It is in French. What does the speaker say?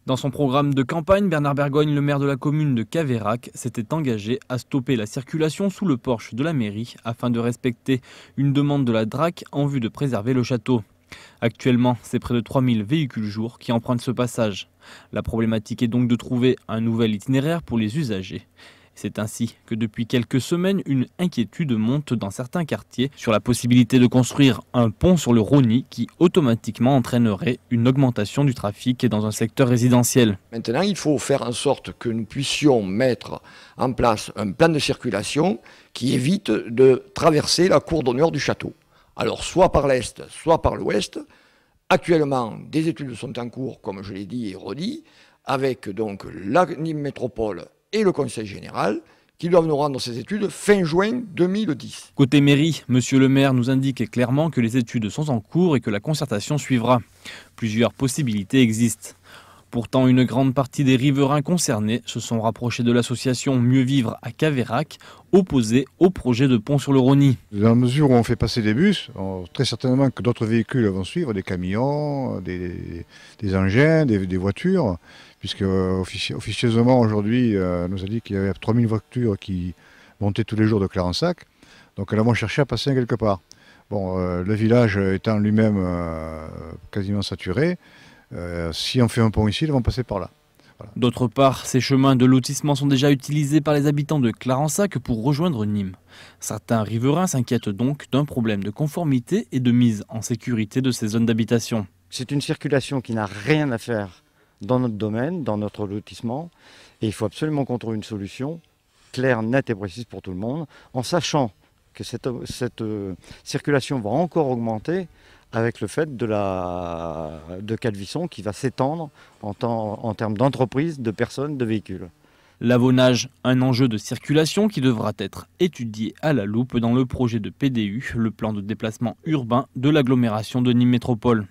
Dans son programme de campagne, Bernard Bergogne, le maire de la commune de Caveyrac, s'était engagé à stopper la circulation sous le porche de la mairie afin de respecter une demande de la DRAC en vue de préserver le château. Actuellement, c'est près de 3000 véhicules jour qui empruntent ce passage. La problématique est donc de trouver un nouvel itinéraire pour les usagers. C'est ainsi que depuis quelques semaines, une inquiétude monte dans certains quartiers sur la possibilité de construire un pont sur le Rosny qui automatiquement entraînerait une augmentation du trafic dans un secteur résidentiel. Maintenant, il faut faire en sorte que nous puissions mettre en place un plan de circulation qui évite de traverser la cour d'honneur du château. Alors, soit par l'est, soit par l'ouest. Actuellement, des études sont en cours, comme je l'ai dit et redit, avec donc la Nîmes Métropole et le Conseil général, qui doivent nous rendre ces études fin juin 2010. Côté mairie, monsieur le maire nous indique clairement que les études sont en cours et que la concertation suivra. Plusieurs possibilités existent. Pourtant, une grande partie des riverains concernés se sont rapprochés de l'association Mieux Vivre à Caveyrac, opposée au projet de pont sur le Rosny. Dans la mesure où on fait passer des bus, très certainement que d'autres véhicules vont suivre, des camions, des engins, des voitures, puisque officieusement aujourd'hui, nous a dit qu'il y avait 3000 voitures qui montaient tous les jours de Clarensac, donc elles vont chercher à passer quelque part. Bon, le village étant lui-même quasiment saturé, si on fait un pont ici, ils vont passer par là. Voilà. D'autre part, ces chemins de lotissement sont déjà utilisés par les habitants de Clarensac pour rejoindre Nîmes. Certains riverains s'inquiètent donc d'un problème de conformité et de mise en sécurité de ces zones d'habitation. C'est une circulation qui n'a rien à faire dans notre domaine, dans notre lotissement, et il faut absolument qu'on trouve une solution claire, nette et précise pour tout le monde, en sachant que cette circulation va encore augmenter avec le fait de Calvisson qui va s'étendre en termes d'entreprise, de personnes, de véhicules. L'avonnage, un enjeu de circulation qui devra être étudié à la loupe dans le projet de PDU, le plan de déplacement urbain de l'agglomération de Nîmes Métropole.